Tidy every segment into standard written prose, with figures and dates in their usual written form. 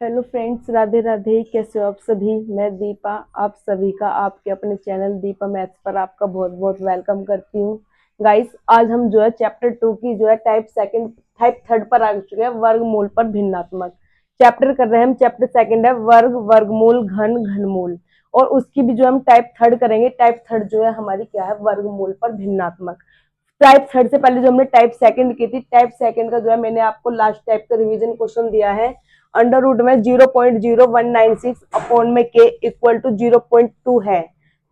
Hello friends, Radhe Radhe. कैसे हो आप सभी। मैं दीपा आप सभी का आपके अपने चैनल दीपा मैथ्स पर आपका बहुत बहुत वेलकम करती हूँ। गाइस, आज हम जो है चैप्टर 2 की जो है टाइप थर्ड पर आ चुके हैं, वर्गमूल पर भिन्नात्मक चैप्टर कर रहे हैं। हम चैप्टर सेकंड है वर्ग, वर्गमूल, घन, घनमूल, और उसकी भी जो हम टाइप थर्ड करेंगे। टाइप थर्ड जो है हमारी क्या है, वर्गमूल पर भिन्नात्मक। टाइप थर्ड से पहले जो हमने टाइप सेकंड की थी, टाइप सेकंड का जो है मैंने आपको लास्ट टाइप का रिवीजन क्वेश्चन दिया है। अंडर रूट में 0.0196 अपॉन में के इक्वल टू 0.2 है,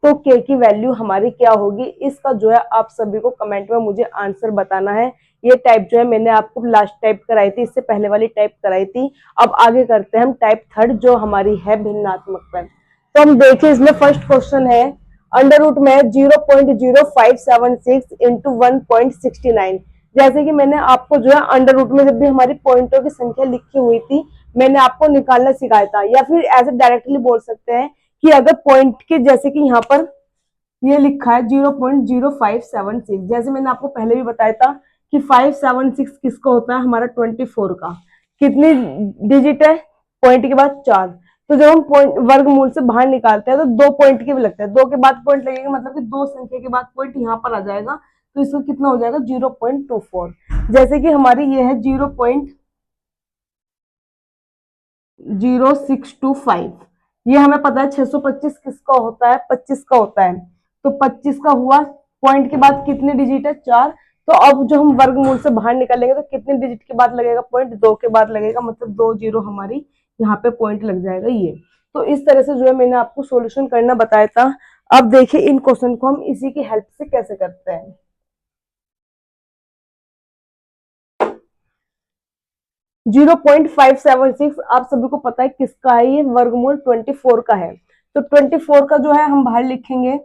तो के की वैल्यू हमारी क्या होगी, इसका जो है आप सभी को कमेंट में मुझे आंसर बताना है। ये टाइप जो है मैंने आपको लास्ट टाइप कराई थी, इससे पहले वाली टाइप कराई थी। अब आगे करते हैं हम टाइप थर्ड जो हमारी है भिन्नात्मक पर। तो हम देखिए, इसमें फर्स्ट क्वेश्चन है अंडर रूट में 0.0576 इंटू 1.69। जैसे कि मैंने आपको जो है अंडर रूट में जब भी हमारी पॉइंटों की संख्या लिखी हुई थी, मैंने आपको निकालना सिखाया था, या फिर ऐसे डायरेक्टली बोल सकते हैं कि अगर पॉइंट के जैसे कि यहाँ पर ये लिखा है 0.0576, जैसे मैंने आपको पहले भी बताया था कि 576 किसका होता है, हमारा 24 का। कितनी डिजिट है, पॉइंट के बाद 4। तो जब हम पॉइंट वर्गमूल से बाहर निकालते हैं तो 2 पॉइंट के भी लगते हैं, 2 के बाद पॉइंट लगेगा, मतलब कि 2 संख्या के बाद पॉइंट यहाँ पर आ जाएगा। तो इसका कितना हो जाएगा, 0.24। जैसे कि हमारी ये है 0.0625, ये हमें पता है 625 किसका होता है, 25 का होता है। तो 25 का हुआ, पॉइंट के बाद कितने डिजिट है, 4। तो अब जो हम वर्गमूल से बाहर निकलेंगे तो कितने डिजिट के बाद लगेगा पॉइंट, 2 के बाद लगेगा, मतलब 2 जीरो हमारी यहाँ पे पॉइंट लग जाएगा ये। तो इस तरह से जो है मैंने आपको सॉल्यूशन करना बताया था। अब देखिए इन क्वेश्चन को हम इसी की हेल्प से कैसे करते हैं। 0.576 आप सभी को पता है किसका है, ये वर्गमूल 24 का है। तो 24 का जो है हम बाहर लिखेंगे,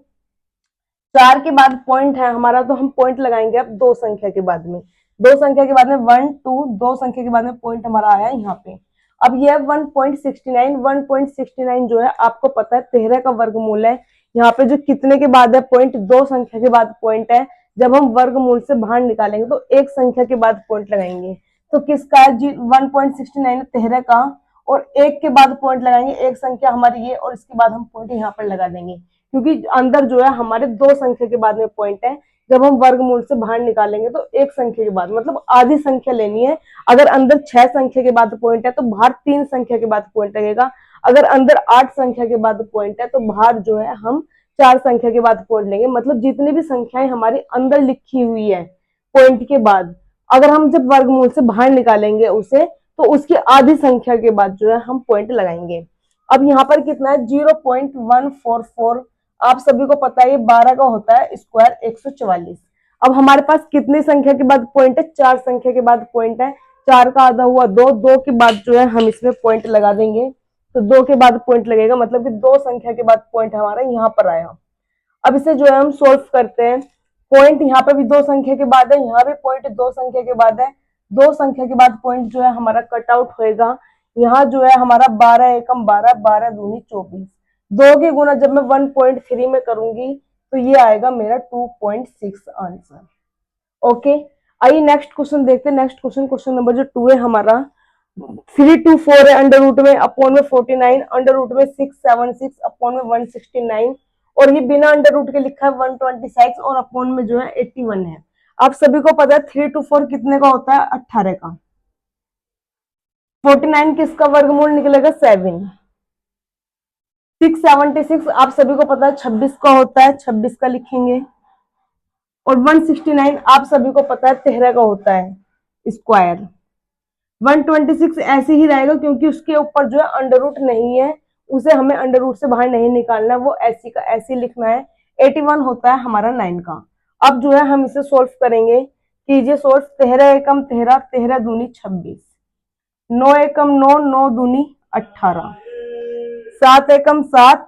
4 के बाद पॉइंट है हमारा, तो हम पॉइंट लगाएंगे अब दो संख्या के बाद में। दो संख्या के बाद में 1 2, दो संख्या के बाद में पॉइंट हमारा आया यहाँ पे। अब यह 1.69, 1.69 जो है आपको पता है 13 का वर्गमूल है। यहाँ पे जो कितने के बाद है पॉइंट, दो संख्या के बाद पॉइंट है। जब हम वर्गमूल से बाहर निकालेंगे तो एक संख्या के बाद पॉइंट लगाएंगे। तो किसका है, 1.69 13 का, और एक के बाद पॉइंट लगाएंगे, एक संख्या हमारी ये, और इसके बाद हम पॉइंट यहाँ पर लगा देंगे, क्योंकि अंदर जो है हमारे दो संख्या के बाद में पॉइंट है। जब हम वर्गमूल से बाहर निकालेंगे तो एक संख्या के बाद, मतलब आधी संख्या लेनी है। अगर अंदर 6 संख्या के बाद पॉइंट है तो बाहर 3 संख्या के बाद पॉइंट लगेगा। अगर अंदर 8 संख्या के बाद पॉइंट है तो बाहर जो है हम 4 संख्या के बाद पॉइंट लेंगे। मतलब जितनी भी संख्याएं हमारी अंदर लिखी हुई है पॉइंट के बाद, अगर हम जब वर्गमूल से बाहर निकालेंगे उसे, तो उसकी आधी संख्या के बाद जो है हम पॉइंट लगाएंगे। अब यहाँ पर कितना है, 0.144। आप सभी को पता है ये 12 का होता है स्क्वायर 144। अब हमारे पास कितनी संख्या के बाद पॉइंट है, 4 संख्या के बाद पॉइंट है। 4 का आधा हुआ 2, 2 के बाद जो है हम इसमें पॉइंट लगा देंगे। तो 2 के बाद पॉइंट लगेगा, मतलब कि दो संख्या के बाद पॉइंट हमारा यहाँ पर आया। अब इसे जो है हम सोल्व करते हैं। पॉइंट यहाँ पे भी दो संख्या के बाद है, यहाँ भी पॉइंट दो संख्या के बाद है। दो संख्या के बाद पॉइंट जो है हमारा कट आउट होएगा। यहाँ जो है हमारा 12 एकम 12, 12 दूनी 24। दो के गुना जब मैं 1.3 में करूंगी तो ये आएगा मेरा 2.6 आंसर। ओके, आइए नेक्स्ट क्वेश्चन देखते हैं। नेक्स्ट क्वेश्चन, क्वेश्चन नंबर जो 2 है हमारा, 324 है अंडर रूट में अपॉन में 49, अंडर रूट में 676 अपॉन में 169, और ये बिना अंडर रूट के लिखा है 126, और अपॉन में जो है 81 है। आप सभी को पता है 324 कितने का होता है, 18 का। 49 किसका वर्गमूल निकलेगा, 7। 676 आप सभी को पता है 26 का होता है, 26 का लिखेंगे। और 169 आप सभी को पता है 13 का होता है स्क्वायर। 126 ऐसे ही रहेगा क्योंकि उसके ऊपर जो है अंडर रूट नहीं है, उसे हमें अंडर रूट से बाहर नहीं निकालना, वो ऐसी का ऐसे लिखना है। 81 होता है हमारा 9 का। अब जो है हम इसे सोल्व करेंगे। कीजिए सोल्व, 13 एकम 13, 13 दूनी 26, 9 एकम 9, 9 दूनी 18, 7 एकम 7,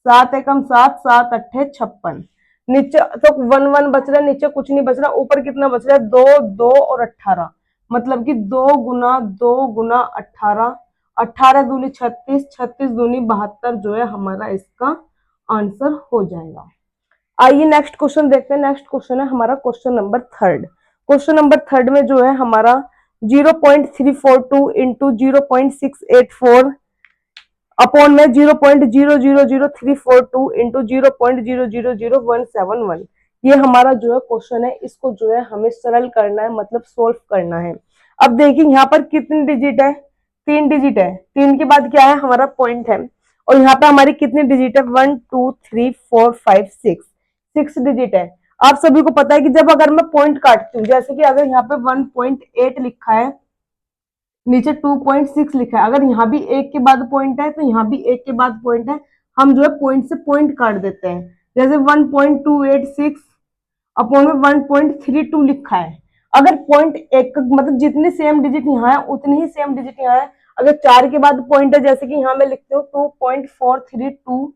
7 एकम 7, 7 अट्ठे 56। नीचे तो 1 1 बच रहा है, नीचे कुछ नहीं बच रहा, ऊपर कितना बच रहा है, 2 2 और 18, मतलब कि 2 गुना 2 गुना 18, 18 दूनी 36, 36 दूनी 72 जो है हमारा इसका आंसर हो जाएगा। आइए नेक्स्ट क्वेश्चन देखते हैं। नेक्स्ट क्वेश्चन है हमारा question number third. Question number third में जो है हमारा 0.342 इंटू 0.684 अपॉन में 0.000342 इंटू 0.000171। ये हमारा जो है क्वेश्चन है, इसको जो है हमें सरल करना है, मतलब सोल्व करना है। अब देखिए यहाँ पर कितनी डिजिट है, 3 डिजिट है, 3 के बाद क्या है हमारा पॉइंट है, और यहाँ पे हमारी कितनी डिजिट है 1 2 3 4 5 6 डिजिट है। आप सभी को पता है कि जब अगर मैं पॉइंट काटती हूँ, जैसे कि अगर यहाँ पे 1.8 लिखा है, नीचे 2.6 लिखा है, अगर यहाँ भी एक के बाद पॉइंट है तो यहाँ भी एक के बाद पॉइंट है, हम जो है पॉइंट से पॉइंट काट देते हैं। जैसे 1.286 अपॉन में 1.32 लिखा है, अगर पॉइंट एक मतलब जितनी सेम डिजिट यहाँ है उतनी ही सेम डिजिट यहाँ है। अगर 4 के बाद पॉइंट है, जैसे कि यहाँ मैं लिखती हूँ 2.432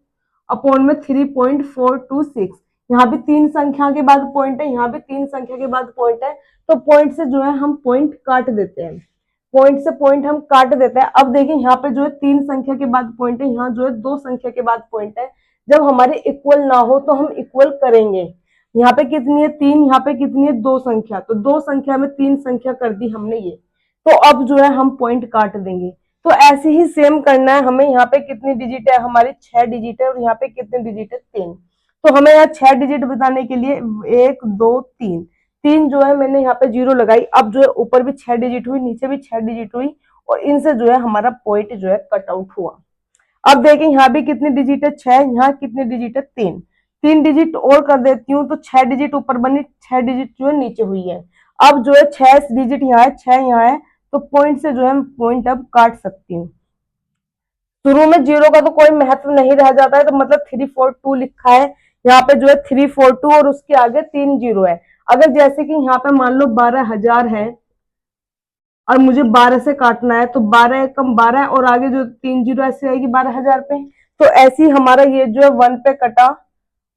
अपॉन में 3.426, यहाँ भी 3 संख्या के बाद पॉइंट है, यहाँ भी 3 संख्या के बाद पॉइंट है, तो पॉइंट से जो है हम पॉइंट काट देते हैं, पॉइंट से पॉइंट हम काट देते हैं। अब देखिए यहाँ पे जो है 3 संख्या के बाद पॉइंट है, यहाँ जो है 2 संख्या के बाद पॉइंट है। जब हमारे इक्वल ना हो तो हम इक्वल करेंगे। यहाँ पे कितनी है 3, यहाँ पे कितनी है 2 संख्या, तो 2 संख्या में 3 संख्या कर दी हमने ये, तो अब जो है हम पॉइंट काट देंगे। तो ऐसे ही सेम करना है हमें। यहाँ पे कितनी डिजिट है हमारी 6 डिजिट है, और यहाँ पे कितनी डिजिट है 3। तो हमें यहाँ 6 डिजिट बताने के लिए 1 2 3 3 जो है मैंने यहाँ पे 0 लगाई। अब जो है ऊपर भी 6 डिजिट हुई, नीचे भी 6 डिजिट हुई, और इनसे जो है हमारा पॉइंट जो है कट आउट हुआ। अब देखिए यहाँ भी कितनी डिजिट है 6, यहाँ कितनी डिजिट है 3, 3 डिजिट और कर देती हूँ तो 6 डिजिट ऊपर बनी, 6 डिजिट जो है नीचे हुई है। अब जो है 6 डिजिट यहाँ है, 6 यहाँ है, तो पॉइंट से जो है पॉइंट अब काट सकती हूँ। शुरू में 0 का तो कोई महत्व नहीं रह जाता है, तो मतलब 342 लिखा है, यहाँ पे जो है 342 और उसके आगे 3 0 है। अगर जैसे कि यहाँ पे मान लो 12,000 है और मुझे 12 से काटना है, तो 12 एकम 12 और आगे जो 3 0 ऐसे आएगी 12,000 पे, तो ऐसे ही हमारा ये जो है 1 पे कटा,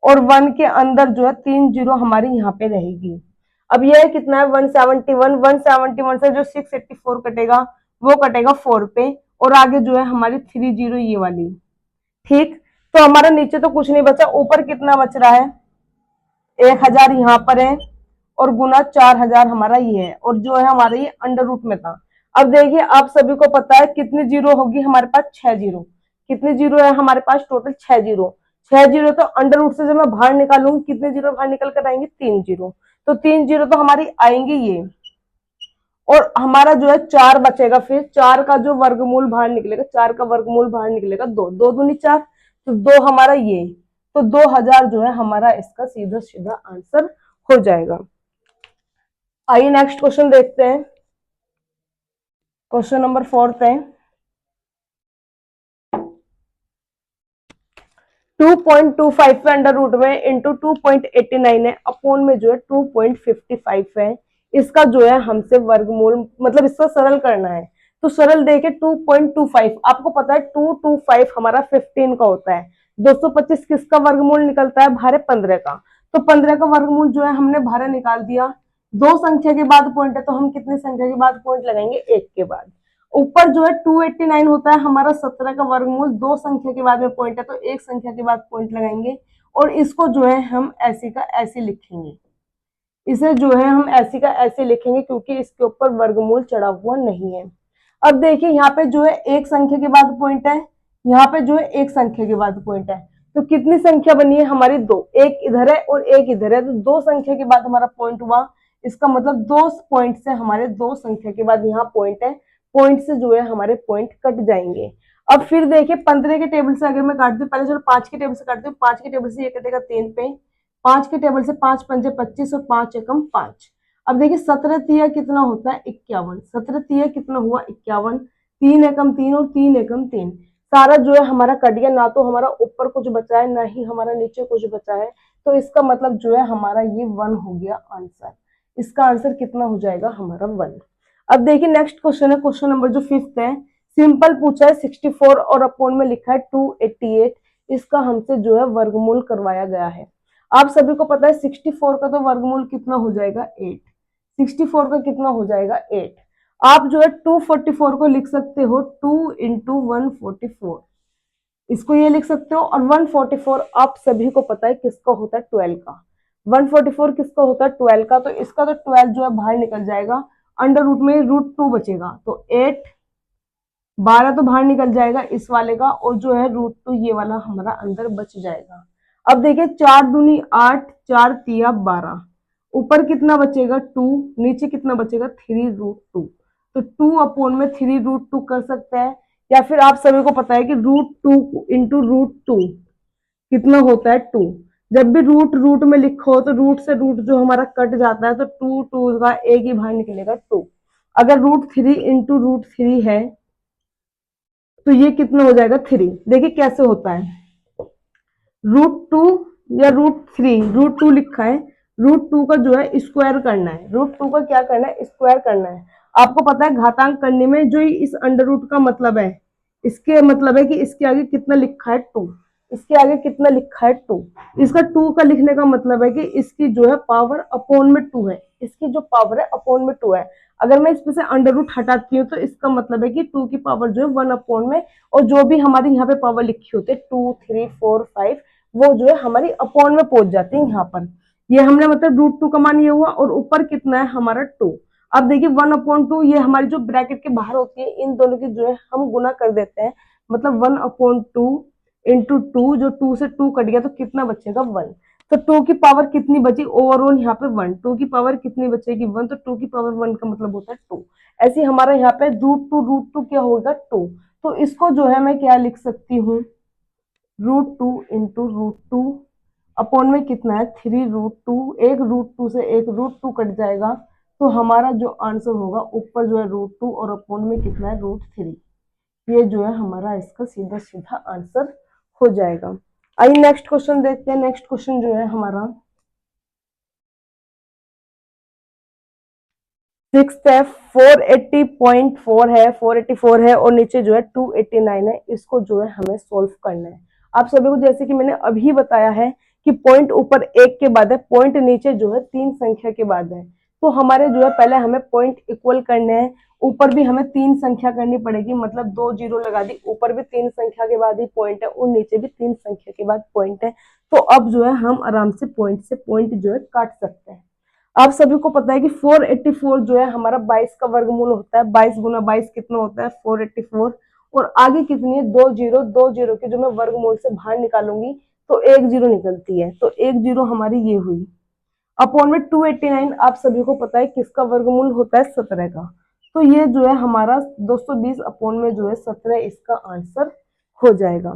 और 1 के अंदर जो है 3 0 हमारी यहाँ पे रहेगी। अब ये कितना है 171, 171 से जो 684 कटेगा वो कटेगा 4 पे, और आगे जो है हमारी 3 0 ये वाली। ठीक, तो हमारा नीचे तो कुछ नहीं बचा, ऊपर कितना बच रहा है 1000 यहाँ पर है, और गुना 4000 हमारा ये है, और जो है हमारा ये अंडर रूट में था। अब देखिए आप सभी को पता है कितनी जीरो होगी हमारे पास 6 जीरो, कितनी जीरो है हमारे पास टोटल 6 जीरो, 6 जीरो, तो अंडर रूट से जब मैं बाहर निकालूंगी कितने जीरो बाहर निकल कर आएंगे 3 जीरो, तो 3 जीरो तो हमारी आएंगे ये, और हमारा जो है 4 बचेगा, फिर 4 का जो वर्गमूल बाहर निकलेगा, 4 का वर्गमूल बाहर निकलेगा 2, 2 दूनी 4, तो 2 हमारा ये, तो 2000 जो है हमारा इसका सीधा सीधा आंसर हो जाएगा। आइए नेक्स्ट क्वेश्चन देखते हैं, क्वेश्चन नंबर 4 है। 2.25 पे अंडर रूट में इंटू 2.89 है, अपॉन में जो है 2.55 है, इसका जो है हमसे वर्गमूल मतलब इसका सरल करना है। तो सरल देके 2.25, आपको पता है 225 हमारा 15 का होता है, 225 किसका वर्गमूल निकलता है भारे 15 का, तो 15 का वर्गमूल जो है हमने भारे निकाल दिया। 2 संख्या के बाद पॉइंट है, तो हम कितने संख्या के बाद पॉइंट लगाएंगे 1 के बाद। ऊपर जो है 289 होता है हमारा 17 का वर्गमूल, 2 संख्या के बाद में पॉइंट है तो 1 संख्या के बाद पॉइंट लगाएंगे, और इसको जो है हम ऐसे का ऐसे लिखेंगे, इसे जो है हम ऐसे का ऐसे लिखेंगे क्योंकि इसके ऊपर वर्गमूल चढ़ा हुआ नहीं है। अब देखिए यहाँ पे जो है 1 संख्या के बाद पॉइंट है, यहाँ पे जो है 1 संख्या के बाद पॉइंट है, तो कितनी संख्या बनी है हमारी 2, एक इधर है और एक इधर है, तो 2 संख्या के बाद हमारा पॉइंट हुआ, इसका मतलब 2 पॉइंट से हमारे 2 संख्या के बाद यहाँ पॉइंट है, पॉइंट से जो है हमारे पॉइंट कट जाएंगे। अब फिर देखिए 15 के टेबल से अगर मैं काट दूं, पहले चलो 5 के टेबल से काटती हूँ, 5 के टेबल से ये कटेगा 3 पे, 5 के टेबल से 5 पंजे 25 और 5 एकम 5। अब देखिए 17 तिया कितना होता है 51, 17 तिया कितना हुआ 51, 3 एकम 3 और 3 एकम 3, सारा जो है हमारा कट गया, ना तो हमारा ऊपर कुछ बचा है ना ही हमारा नीचे कुछ बचा है, तो इसका मतलब जो है हमारा ये 1 हो गया आंसर। इसका आंसर कितना हो जाएगा हमारा 1। अब देखिए नेक्स्ट क्वेश्चन है, क्वेश्चन नंबर जो 5th है, सिंपल पूछा है 64 और अपॉन में लिखा है 288, इसका हमसे जो है वर्गमूल करवाया गया है। आप सभी को पता है 64 का तो वर्गमूल कितना हो जाएगा 8, 64 का कितना हो जाएगा 8। आप जो है 244 को लिख सकते हो 2 इंटू 144, इसको ये लिख सकते हो, और 144 आप सभी को पता है किसका होता है 12 का, 144 किसका होता है 12 का, तो इसका तो 12 जो है बाहर निकल जाएगा, अंडर रूट में √2 बचेगा, तो 8, 12 तो बाहर निकल जाएगा इस वाले का, और जो है √2 ये वाला हमारा अंदर बच जाएगा। अब देखिए 4 दूनी 8, 4 तिया 12, ऊपर कितना बचेगा 2, नीचे कितना बचेगा 3√2, तो 2 अपॉन में 3√2 कर सकते हैं, या फिर आप सभी को पता है कि √2 इंटू √2 कितना होता है 2। जब भी रूट रूट में लिखो तो रूट से रूट जो हमारा कट जाता है, तो 2 2 का एक ही बाहर निकलेगा 2। अगर √3 इंटू √3 है तो ये कितना हो जाएगा 3। देखिए कैसे होता है, √2 या √3 लिखा है, √2 का जो है स्क्वायर करना है, √2 का क्या करना है स्क्वायर करना है। आपको पता है घातांक करने में जो इस अंडर रूट का मतलब है, इसके मतलब है कि इसके आगे कितना लिखा है 2, इसके आगे कितना लिखा है 2, इसका 2 का लिखने का मतलब है कि इसकी जो है पावर अपॉन में 2 है, इसकी जो पावर है अपॉन में 2 है। अगर मैं इसमें से अंडर रूट हटाती हूँ तो इसका मतलब है कि 2 की पावर जो है 1 अपॉन में, और जो भी हमारी यहाँ पे पावर लिखी होती है 2 3 4 5 वो जो है हमारी अपॉन में पहुंच जाती है यहाँ पर। ये हमने मतलब √2 का मान ये हुआ, और ऊपर कितना है हमारा 2। अब देखिए 1/2 ये हमारी जो ब्रैकेट के बाहर होती है इन दोनों की जो है हम गुना कर देते हैं, मतलब 1/2 इंटू 2, जो 2 से 2 कट गया तो कितना बचेगा 1। तो 2 की पावर कितनी बची ओवरऑल यहाँ पे 1, 2 की पावर कितनी बचेगी 1, तो 2 की पावर 1 का मतलब होता है 2। ऐसे हमारा यहाँ पे √2 क्या होगा 2, तो इसको जो है मैं क्या लिख सकती हूँ √2 इंटू √2 अपॉन में कितना है 3√2, एक √2 से एक √2 कट जाएगा, तो हमारा जो आंसर होगा ऊपर जो है √2 और अपॉन में कितना है √3, ये जो है हमारा इसका सीधा सीधा आंसर हो जाएगा। आइए नेक्स्ट क्वेश्चन देखते हैं। नेक्स्ट क्वेश्चन जो है हमारा 6 है, 480.4 है, 484 है, और नीचे जो है 289 है। इसको जो है हमें सोल्व करना है। आप सभी को जैसे कि मैंने अभी बताया है कि पॉइंट ऊपर 1 के बाद है, पॉइंट नीचे जो है 3 संख्या के बाद है, तो हमारे जो है पहले हमें पॉइंट इक्वल करने हैं। ऊपर भी हमें 3 संख्या करनी पड़ेगी, मतलब 2 जीरो लगा दी, ऊपर भी 3 संख्या के बाद ही पॉइंट है और नीचे भी 3 संख्या के बाद पॉइंट है। तो अब जो है हम आराम से पॉइंट जो है काट सकते हैं। आप सभी को पता है कि 484 जो है हमारा 22 का वर्गमूल होता है, 22 गुना 22 कितना होता है 484, और आगे कितनी है 2 जीरो, 2 जीरो के जो मैं वर्गमूल से बाहर निकालूंगी तो 1 जीरो निकलती है, तो 1 जीरो हमारी ये हुई। अपॉन में 289 आप सभी को पता है किसका वर्गमूल होता है 17 का, तो ये जो है हमारा 220 अपॉन में जो है 17 इसका आंसर हो जाएगा।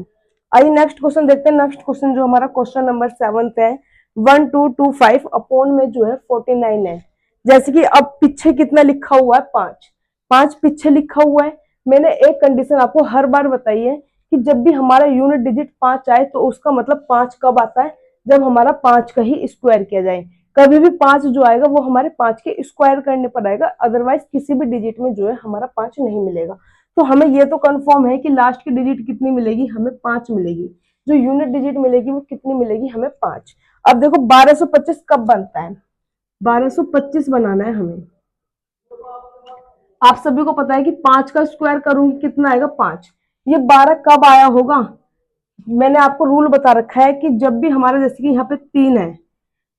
आइए नेक्स्ट क्वेश्चन देखते हैं। नेक्स्ट क्वेश्चन जो हमारा क्वेश्चन नंबर 7 है, 1225 अपॉन में जो है 49 है। जैसे कि अब पीछे कितना लिखा हुआ है 5, 5 पीछे लिखा हुआ है। मैंने एक कंडीशन आपको हर बार बताई है कि जब भी हमारा यूनिट डिजिट 5 आए तो उसका मतलब 5 कब आता है, जब हमारा 5 का ही स्क्वायर किया जाए। कभी भी 5 जो आएगा वो हमारे 5 के स्क्वायर करने पर आएगा, अदरवाइज किसी भी डिजिट में जो है हमारा 5 नहीं मिलेगा। तो हमें ये तो कंफर्म है कि लास्ट की डिजिट कितनी मिलेगी, हमें 5 मिलेगी। जो यूनिट डिजिट मिलेगी वो कितनी मिलेगी, हमें 5। अब देखो 1225 कब बनता है, 1225 बनाना है हमें। आप सभी को पता है कि 5 का स्क्वायर करूंगी कितना आएगा 5। ये 12 कब आया होगा, मैंने आपको रूल बता रखा है कि जब भी हमारा जैसे कि यहाँ पे 3 है,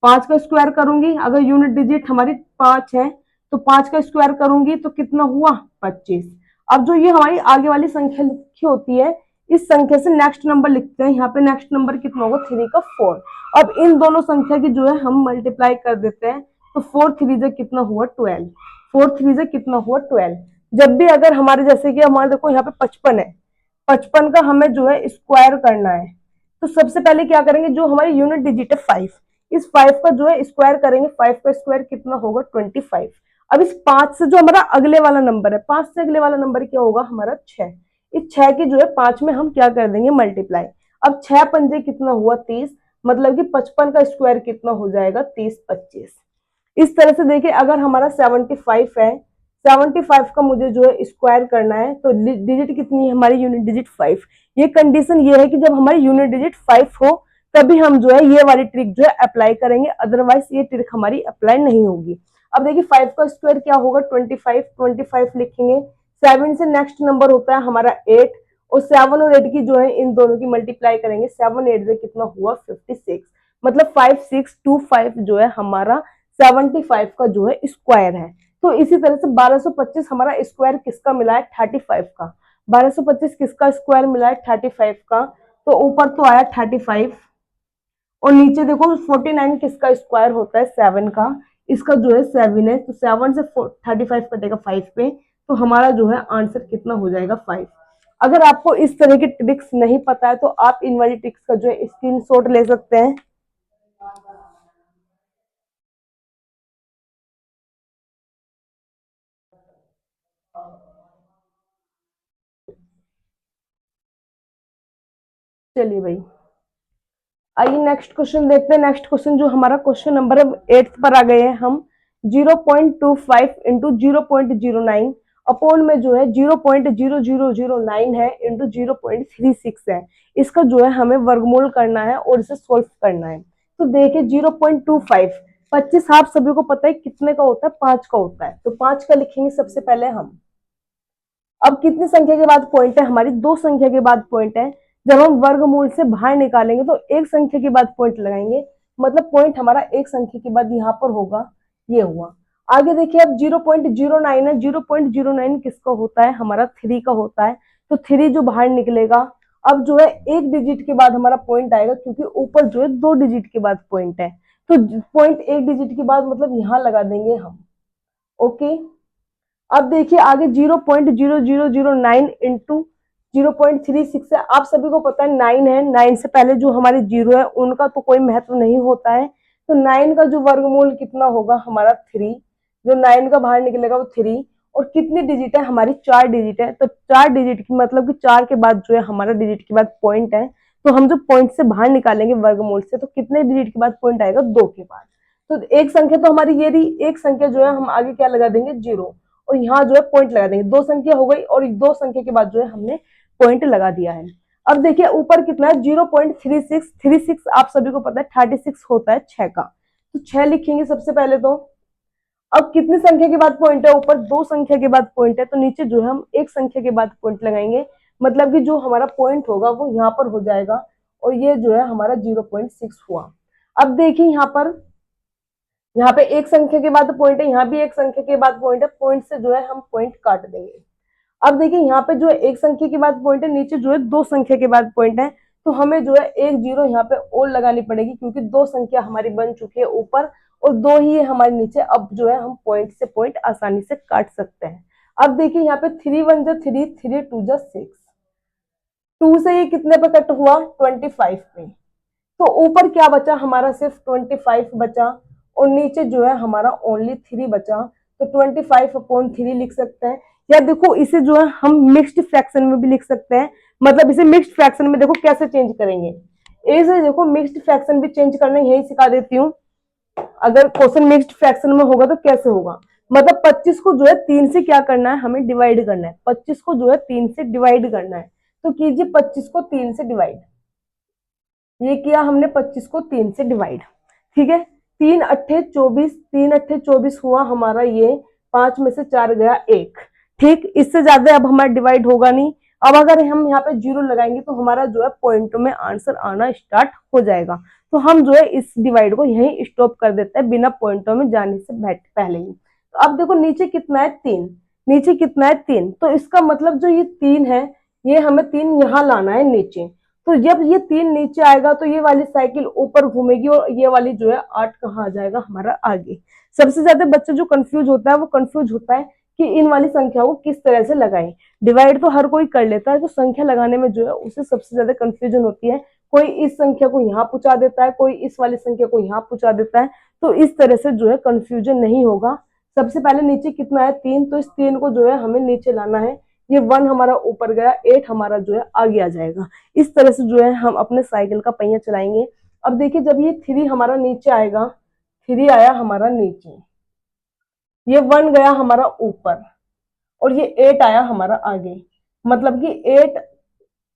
5 का स्क्वायर करूंगी, अगर यूनिट डिजिट हमारी 5 है तो 5 का स्क्वायर करूंगी तो कितना हुआ 25। अब जो ये हमारी आगे वाली संख्या लिखी होती है, इस संख्या से नेक्स्ट नंबर लिखते हैं। यहाँ पे नेक्स्ट नंबर कितना होगा 3 का 4। अब इन दोनों संख्या की जो है हम मल्टीप्लाई कर देते हैं, तो 4 3 से कितना हुआ 12, 4 3 से कितना हुआ 12। जब भी अगर हमारे जैसे कि हमारे देखो यहाँ पे 55 है, 55 का हमें जो है स्क्वायर करना है, तो सबसे पहले क्या करेंगे, जो हमारी यूनिट डिजिट है 5, इस 5 का जो है स्क्वायर करेंगे, 5 का स्क्वायर कितना होगा 25। अब इस 5 से जो हमारा अगले वाला नंबर है, 5 से अगले वाला नंबर क्या होगा हमारा 6, इस 6 की जो है 5 में हम क्या कर देंगे मल्टीप्लाई। अब 6 पंजे कितना हुआ 30, मतलब कि 55 का स्क्वायर कितना हो जाएगा 30 25। इस तरह से देखिए अगर हमारा 75 है, 75 का मुझे जो है स्क्वायर करना है, तो डिजिट कितनी है हमारी यूनिट डिजिट 5। ये कंडीशन ये है कि जब हमारी यूनिट डिजिट 5 हो तभी हम जो है ये वाली ट्रिक जो है अप्लाई करेंगे, अदरवाइज ये ट्रिक हमारी अप्लाई नहीं होगी। अब देखिए 5 का स्क्वायर क्या होगा 25, 25 लिखेंगे। 7 से नेक्स्ट नंबर होता है हमारा 8, और 7 और 8 की जो है इन दोनों की मल्टीप्लाई करेंगे, 7 8 से कितना हुआ 56, मतलब 5625 जो है हमारा 75 का जो है स्क्वायर है। तो इसी तरह से 1225 हमारा स्क्वायर किसका मिला है, 35 का। 1225 किसका स्क्वायर मिला है, 35 का। तो ऊपर तो आया 35 और नीचे देखो 49 किसका स्क्वायर होता है, 7 का। इसका जो है 7 है, तो 7 से 35 कटेगा 5 पे, तो हमारा जो है आंसर कितना हो जाएगा, 5। अगर आपको इस तरह की ट्रिक्स नहीं पता है तो आप इन वाली ट्रिक्स का जो है स्क्रीनशॉट ले सकते हैं। चलिए भाई, आइए नेक्स्ट क्वेश्चन देखते हैं। नेक्स्ट क्वेश्चन जो हमारा क्वेश्चन नंबर 8 पर आ गए हैं हम। 0.25 इंटू 0.09 अपॉन में जो है 0.0009 है इंटू 0.36 है। इसका जो है हमें वर्गमूल करना है और इसे सोल्व करना है। तो देखिए 0.25, 25 आप सभी को पता है कितने का होता है, 5 का होता है। तो 5 का लिखेंगे सबसे पहले हम। अब कितनी संख्या के बाद पॉइंट है, हमारी 2 संख्या के बाद पॉइंट है। जब हम वर्गमूल से बाहर निकालेंगे तो एक संख्या के बाद पॉइंट लगाएंगे, मतलब पॉइंट हमारा एक संख्या के बाद यहाँ पर होगा, ये हुआ। आगे देखिए अब 0.09 है, 0.09 किसका होता है, हमारा 3 का होता है। तो 3 जो बाहर निकलेगा, अब जो है एक डिजिट के बाद हमारा पॉइंट आएगा, क्योंकि ऊपर जो है 2 डिजिट के बाद पॉइंट है। तो पॉइंट एक डिजिट के बाद मतलब यहाँ लगा देंगे हम। ओके, अब देखिए आगे 0.0009 इंटू 0.36 है। आप सभी को पता है 9 है, 9 से पहले जो हमारे जीरो है उनका तो कोई महत्व नहीं होता है। तो 9 का जो वर्गमूल कितना होगा, हमारा 3। जो 9 का बाहर निकलेगा वो 3। और कितनी डिजिट है, हमारी 4 डिजिट है। तो 4 डिजिट की मतलब कि 4 के बाद जो है हमारा डिजिट के बाद पॉइंट है। तो हम जो पॉइंट से बाहर निकालेंगे वर्गमूल से, तो कितने डिजिट के बाद पॉइंट आएगा, 2 के बाद। तो एक संख्या तो हमारी ये रही, एक संख्या जो है हम आगे क्या लगा देंगे, 0। और यहाँ जो है पॉइंट लगा देंगे। 2 संख्या हो गई और 2 संख्या के बाद जो है हमने पॉइंट लगा दिया है। अब देखिए ऊपर कितना है, 0.36। 36 आप सभी को पता है 36 होता है 6 का। तो 6 लिखेंगे सबसे पहले तो। अब कितनी संख्या के बाद पॉइंट है, ऊपर 2 संख्या के बाद पॉइंट है, तो नीचे जो है हम एक संख्या के बाद पॉइंट लगाएंगे। मतलब कि जो हमारा पॉइंट होगा वो यहाँ पर हो जाएगा, और ये जो है हमारा 0.6 हुआ। अब देखिए यहाँ पे एक संख्या के बाद पॉइंट है, यहाँ भी एक संख्या के बाद पॉइंट है। पॉइंट से जो है हम पॉइंट काट देंगे। अब देखिए यहाँ पे जो है एक संख्या के बाद पॉइंट है, नीचे जो है 2 संख्या के बाद पॉइंट है। तो हमें जो है एक 0 यहाँ पे और लगानी पड़ेगी, क्योंकि 2 संख्या हमारी बन चुकी है ऊपर और 2 ही है हमारे नीचे। अब जो है हम पॉइंट से पॉइंट आसानी से काट सकते हैं। अब देखिए यहाँ पे 3 1 जा 3, 3 2 जा 6। 2 से ये कितने पे कट हुआ, 25 पे। तो ऊपर क्या बचा हमारा, सिर्फ 25 बचा, और नीचे जो है हमारा ओनली 3 बचा। तो 25/3 लिख सकते हैं। या देखो इसे जो है हम मिक्स्ड फ्रैक्शन में भी लिख सकते हैं। मतलब इसे मिक्स्ड फ्रैक्शन में देखो कैसे चेंज करेंगे। इसे देखो मिक्स्ड फ्रैक्शन भी चेंज करना यही सिखा देती हूँ। अगर क्वेश्चन मिक्स्ड फ्रैक्शन में होगा तो कैसे होगा, मतलब 25 को जो है 3 से क्या करना है, हमें डिवाइड करना है। 25 को जो है 3 से डिवाइड करना है। तो कीजिए 25 को 3 से डिवाइड। ये किया हमने 25 को 3 से डिवाइड, ठीक है। 3 अट्ठे 24, 3 अट्ठे 24 हुआ हमारा ये। 5 में से 4 गया 1, ठीक। इससे ज्यादा अब हमारा डिवाइड होगा नहीं। अब अगर हम यहाँ पे 0 लगाएंगे तो हमारा जो है पॉइंटों में आंसर आना स्टार्ट हो जाएगा। तो हम जो है इस डिवाइड को यहीं स्टॉप कर देते हैं, बिना पॉइंटों में जाने से पहले ही। तो अब देखो नीचे कितना है, 3। नीचे कितना है, 3। तो इसका मतलब जो ये 3 है, ये हमें 3 यहाँ लाना है नीचे। तो जब ये 3 नीचे आएगा तो ये वाली साइकिल ऊपर घूमेगी और ये वाली जो है 8 कहाँ आ जाएगा, हमारा आगे। सबसे ज्यादा बच्चा जो कंफ्यूज होता है वो कंफ्यूज होता है कि इन वाली संख्या को किस तरह से लगाएं। डिवाइड तो हर कोई कर लेता है, तो संख्या लगाने में जो है उसे सबसे ज्यादा कंफ्यूजन होती है। कोई इस संख्या को यहाँ पहुंचा देता है, कोई इस वाली संख्या को यहाँ पहुंचा देता है। तो इस तरह से जो है कंफ्यूजन नहीं होगा। सबसे पहले नीचे कितना है, 3। तो इस 3 को जो है हमें नीचे लाना है। ये 1 हमारा ऊपर गया, 8 हमारा जो है आगे आ जाएगा। इस तरह से जो है हम अपने साइकिल का पहिया चलाएंगे। अब देखिए जब ये 3 हमारा नीचे आएगा, 3 आया हमारा नीचे, ये 1 गया हमारा ऊपर, और ये 8 आया हमारा आगे। मतलब कि 8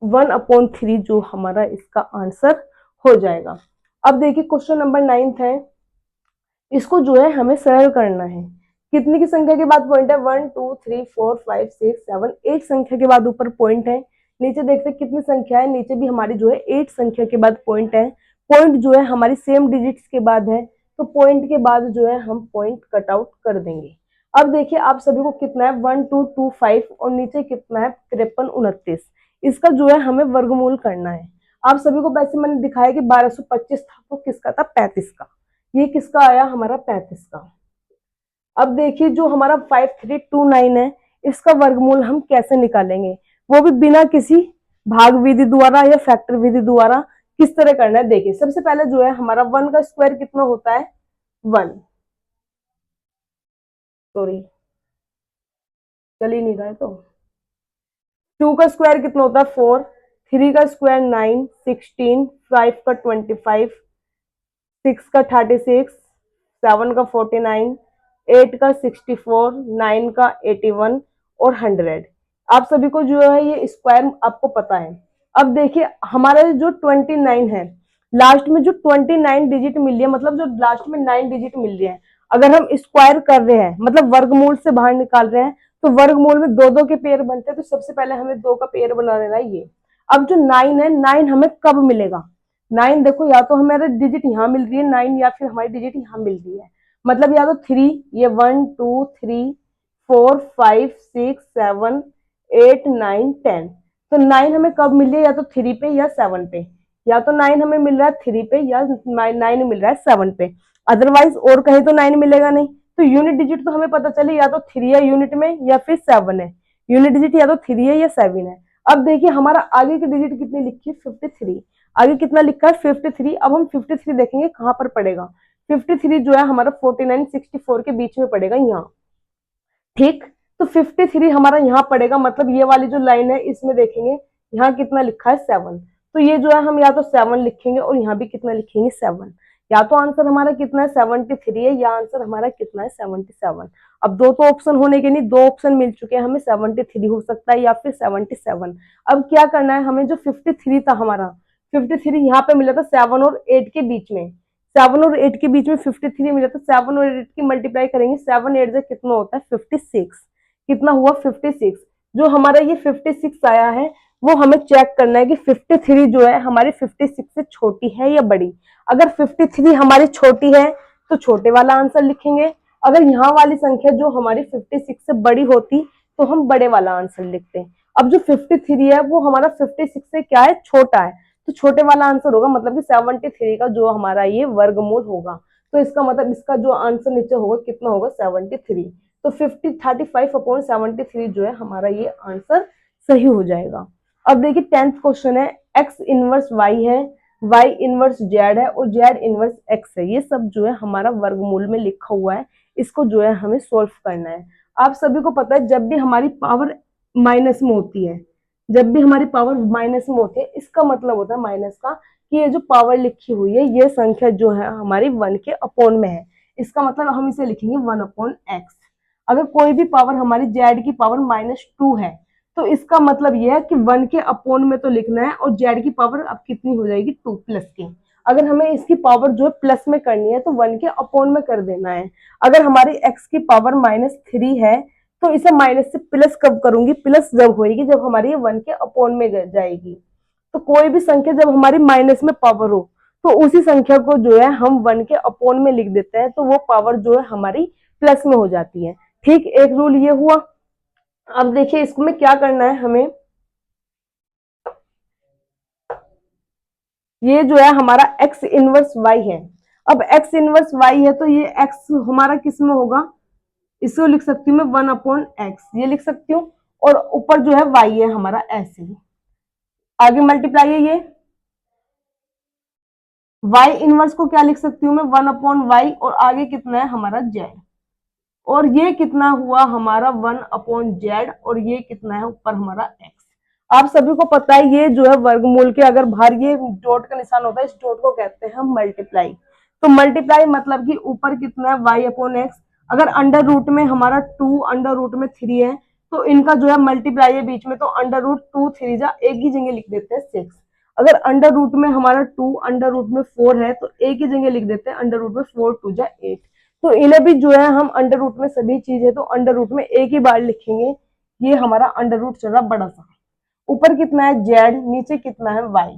1/3 जो हमारा इसका आंसर हो जाएगा। अब देखिए क्वेश्चन नंबर 9 है। इसको जो है हमें सरल करना है। कितनी की संख्या के बाद पॉइंट है, 1 2 3 4 5 6 7। एक संख्या के बाद ऊपर पॉइंट है। नीचे देखते कितनी संख्या है, नीचे भी हमारी जो है 8 संख्या के बाद पॉइंट है। पॉइंट जो है हमारी सेम डिजिट्स के बाद है, तो पॉइंट के बाद जो है हम पॉइंट कट आउट कर देंगे। अब देखिए आप सभी को कितना है 1225 और नीचे कितना है 5329, इसका जो है हमें वर्गमूल करना है। आप सभी को वैसे मैंने दिखाया कि 1225 था तो किसका था 35 का, ये किसका आया हमारा 35 का। अब देखिए जो हमारा 5329 है इसका वर्गमूल हम कैसे निकालेंगे, वो भी बिना किसी भाग विधि द्वारा या फैक्टर विधि द्वारा। किस तरह करना है देखिए, सबसे पहले जो है हमारा 1 का स्क्वायर कितना होता है 1, सॉरी चल ही नहीं रहा है, तो 2 का स्क्वायर कितना होता है 4, 3 का स्क्वायर 9, 16, 5 का 25, 6 का 36, 7 का 49, 8 का 64, 9 का 81 और 100। आप सभी को जो है ये स्क्वायर आपको पता है। अब देखिए हमारा जो 29 है, लास्ट में जो 29 डिजिट मिल रही है, मतलब जो लास्ट में 9 डिजिट मिल रही है, अगर हम स्क्वायर कर रहे हैं मतलब वर्गमूल से बाहर निकाल रहे हैं, तो वर्गमूल में दो दो के पेयर बनते हैं, तो सबसे पहले हमें दो का पेयर बना देना है ये। अब जो 9 है, 9 हमें कब मिलेगा, 9 देखो या तो हमारे डिजिट यहाँ मिल रही है 9, या फिर हमारी डिजिट यहाँ मिल रही है, मतलब या तो 3, ये 1 2 3 4 5 6 7 8 9 10, तो 9 हमें कब मिल रही है, या तो 3 पे या 7 पे, या तो 9 हमें मिल रहा है 3 पे या 9 मिल रहा है 7 पे, अदरवाइज और कहीं तो 9 मिलेगा नहीं। तो यूनिट डिजिट तो हमें पता चले या तो 3 है यूनिट में या फिर 7 है, यूनिट डिजिट या तो 3 है या 7 है। अब देखिए हमारा आगे की डिजिट कितनी लिखी है 53, आगे कितना लिखा है 53। अब हम 53 देखेंगे कहां पर पड़ेगा, 53 जो है हमारा 49 64 के बीच में पड़ेगा यहाँ, ठीक। तो 53 हमारा यहाँ पड़ेगा, मतलब ये वाली जो लाइन है इसमें देखेंगे यहाँ कितना लिखा है 7, तो ये जो है हम या तो 7 लिखेंगे और यहाँ भी कितना लिखेंगे 7, या तो आंसर हमारा कितना है 73 है, या आंसर हमारा कितना है 77। अब दो तो ऑप्शन होने के नहीं, दो ऑप्शन मिल चुके हैं, हमें 73 हो सकता है या फिर 77। अब क्या करना है हमें, जो 53 था हमारा 53 यहाँ पे मिला था 7 और 8 के बीच में, 7 और 8 के बीच में 53 मिला, तो 7 और 8 की मल्टीप्लाई करेंगे, 7 8 से कितना होता है 56, कितना हुआ 56। जो हमारा ये 56 आया है वो हमें चेक करना है कि 53 जो है हमारी 56 से छोटी है या बड़ी। अगर 53 हमारी छोटी है तो छोटे वाला आंसर लिखेंगे, अगर यहाँ वाली संख्या जो हमारी 56 से बड़ी होती तो हम बड़े वाला आंसर लिखते हैं। अब जो 53 है वो हमारा 56 से क्या है छोटा है, तो छोटे वाला आंसर होगा, मतलब कि 73 का जो हमारा ये वर्गमूल होगा, तो इसका मतलब इसका जो आंसर नीचे होगा कितना होगा 73। तो 35/73 जो है हमारा ये आंसर सही हो जाएगा। अब देखिए 10th क्वेश्चन है, x इनवर्स y है, y इनवर्स z है और z इनवर्स x है, ये सब जो है हमारा वर्गमूल में लिखा हुआ है, इसको जो है हमें सोल्व करना है। आप सभी को पता है जब भी हमारी पावर माइनस में होती है, जब भी हमारी पावर माइनस में होती है, इसका मतलब होता है माइनस का कि ये जो पावर लिखी हुई है ये संख्या जो है हमारी 1 के अपॉन में है, इसका मतलब हम इसे लिखेंगे 1/x। अगर कोई भी पावर हमारी z की पावर -2 है तो इसका मतलब यह है कि 1 के अपॉन में तो लिखना है, और z की पावर अब कितनी हो जाएगी 2 प्लस की। अगर हमें इसकी पावर जो है प्लस में करनी है तो 1 के अपॉन में कर देना है। अगर हमारी x की पावर -3 है तो इसे माइनस से प्लस कब करूंगी, प्लस जब होगी जब हमारी 1 के अपॉन में जाएगी। तो कोई भी संख्या जब हमारी माइनस में पावर हो तो उसी संख्या को जो है हम 1 के अपॉन में लिख देते हैं, तो वो पावर जो है हमारी प्लस में हो जाती है, ठीक। एक रूल ये हुआ। अब देखिए इसमें क्या करना है हमें, ये जो है हमारा x इनवर्स y है। अब x इनवर्स y है तो ये x हमारा किस में होगा, इसको लिख सकती हूँ मैं 1/x, ये लिख सकती हूँ, और ऊपर जो है y है हमारा ऐसे ही, आगे मल्टीप्लाई है ये y इनवर्स को क्या लिख सकती हूँ मैं 1/y, और आगे कितना है हमारा z, और ये कितना हुआ हमारा 1/z, और ये कितना है ऊपर हमारा x। आप सभी को पता है ये जो है वर्गमूल के अगर बाहर ये डॉट का निशान होता है, इस डॉट को कहते हैं हम मल्टीप्लाई। तो मल्टीप्लाई मतलब कि ऊपर कितना है y/x, अगर अंडर रूट में हमारा 2 अंडर रूट में 3 है तो इनका जो है मल्टीप्लाई है बीच में, तो अंडर रूट 2 3 जा एक ही जगह लिख देते हैं 6। अगर अंडर रूट में हमारा 2 अंडर रूट में 4 है तो एक ही जगह लिख देते हैं अंडर रूट में 4 2 जा 8। तो इन्हें भी जो है हम अंडर रूट में सभी चीज है तो अंडर रूट में एक ही बार लिखेंगे। ये हमारा अंडर रूट चल रहा बड़ा सा, ऊपर कितना है z, नीचे कितना है y,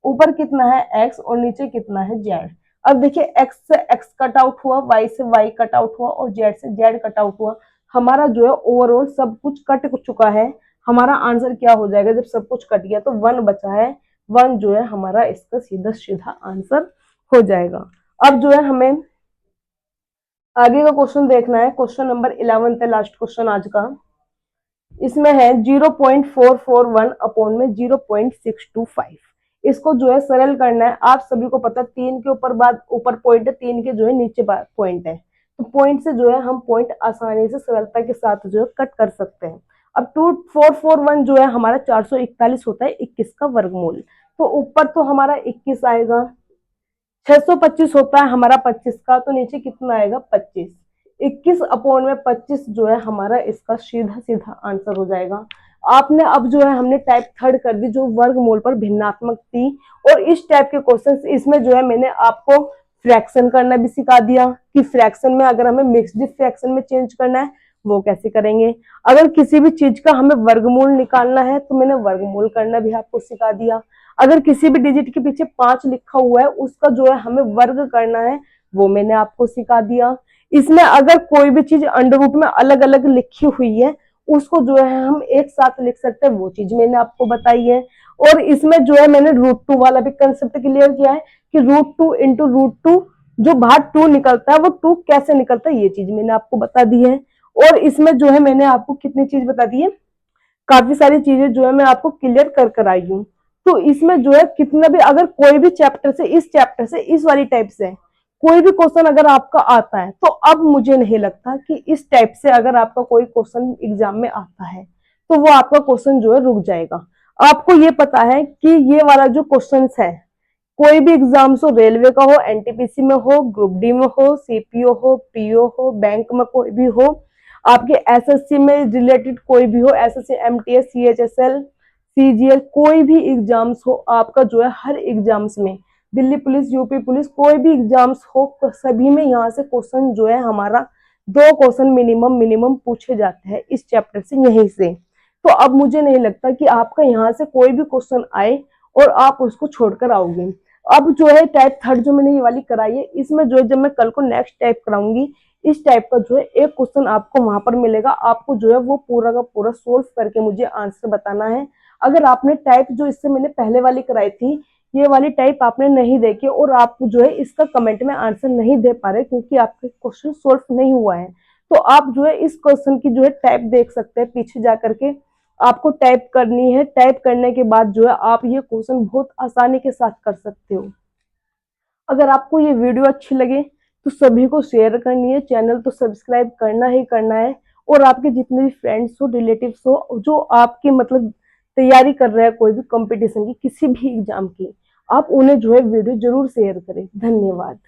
ऊपर कितना है x और नीचे कितना है z। अब देखिए x से x कट आउट हुआ, y से y कट आउट हुआ और z से z कट आउट हुआ, हमारा जो है ओवरऑल सब कुछ कट चुका है। हमारा आंसर क्या हो जाएगा जब सब कुछ कट गया, तो 1 बचा है। 1 जो है हमारा इसका सीधा सीधा आंसर हो जाएगा। अब जो है हमें आगे का क्वेश्चन देखना है। क्वेश्चन नंबर 11 है, लास्ट क्वेश्चन आज का। इसमें है 0.441 अपॉन में 0.625। इसको जो है सरल करना है। आप सभी को पता है 3 के ऊपर पॉइंट है, 3 के जो है नीचे पॉइंट है, तो पॉइंट से जो है हम पॉइंट आसानी से सरलता के साथ जो है कट कर सकते हैं। अब 2441 जो है हमारा 441 होता है 21 का वर्गमूल, तो ऊपर तो हमारा 21 आएगा, 625 होता है हमारा 25 का, तो नीचे कितना आएगा 25। 21 अपॉन में 25 जो है हमारा इसका सीधा सीधा आंसर हो जाएगा। आपने अब जो है हमने टाइप थर्ड कर दी जो वर्गमूल पर भिन्नात्मक थी, और इस टाइप के क्वेश्चन इसमें जो है मैंने आपको फ्रैक्शन करना भी सिखा दिया कि फ्रैक्शन में अगर हमें मिक्स्ड फ्रैक्शन में चेंज करना है वो कैसे करेंगे। अगर किसी भी चीज का हमें वर्गमूल निकालना है तो मैंने वर्गमूल करना भी आपको सिखा दिया। अगर किसी भी डिजिट के पीछे 5 लिखा हुआ है उसका जो है हमें वर्ग करना है वो मैंने आपको सिखा दिया। इसमें अगर कोई भी चीज अंडर रूट में अलग अलग लिखी हुई है उसको जो है हम एक साथ लिख सकते हैं, वो चीज मैंने आपको बताई है। और इसमें जो है मैंने √2 वाला भी कंसेप्ट क्लियर किया है कि √2 इंटू √2 जो बाहर 2 निकलता है वो 2 कैसे निकलता है, ये चीज मैंने आपको बता दी है। और इसमें जो है मैंने आपको कितनी चीज बता दी है, काफी सारी चीजें जो है मैं आपको क्लियर कर आई हूँ। तो इसमें जो है कितना भी अगर कोई भी चैप्टर से इस वाली टाइप से कोई भी क्वेश्चन अगर आपका आता है, तो अब मुझे नहीं लगता कि इस टाइप से अगर आपका कोई क्वेश्चन एग्जाम में आता है तो वो आपका क्वेश्चन जो है रुक जाएगा। आपको ये पता है कि ये वाला जो क्वेश्चन है कोई भी एग्जाम्स हो, रेलवे का हो, एनटीपीसी में हो, ग्रुप डी में हो, सीपीओ हो, पीओ हो, बैंक में कोई भी हो, आपके एसएससी में रिलेटेड कोई भी हो, एसएससी, एमटीएस, सीएचएसएल, सीजीएल, कोई भी एग्जाम्स हो आपका जो है हर एग्जाम्स में, दिल्ली पुलिस, यूपी पुलिस, कोई भी एग्जाम्स हो सभी में यहाँ से क्वेश्चन जो है हमारा 2 क्वेश्चन मिनिमम पूछे जाते हैं इस चैप्टर से, यहीं से। तो अब मुझे नहीं लगता कि आपका यहाँ से कोई भी क्वेश्चन आए और आप उसको छोड़कर आओगे। अब जो है टाइप थर्ड जो मैंने ये वाली कराई है इसमें जो है जब मैं कल को नेक्स्ट टाइप कराऊंगी इस टाइप का जो है एक क्वेश्चन आपको वहां पर मिलेगा, आपको जो है वो पूरा का पूरा सोल्व करके मुझे आंसर बताना है। अगर आपने टाइप जो इससे मैंने पहले वाली कराई थी ये वाली टाइप आपने नहीं देखी और आप जो है इसका कमेंट में आंसर नहीं दे पा रहे क्योंकि आपका क्वेश्चन सोल्व नहीं हुआ है, तो आप जो है इस क्वेश्चन की जो है टाइप देख सकते हैं पीछे जा करके। आपको टाइप करनी है, टाइप करने के बाद जो है आप ये क्वेश्चन बहुत आसानी के साथ कर सकते हो। अगर आपको ये वीडियो अच्छी लगे तो सभी को शेयर करनी है, चैनल तो सब्सक्राइब करना ही करना है। और आपके जितने भी फ्रेंड्स हो, रिलेटिव्स हो जो आपकी मतलब तैयारी कर रहे हैं कोई भी कंपटीशन की, किसी भी एग्जाम की, आप उन्हें जो है वीडियो जरूर शेयर करें। धन्यवाद।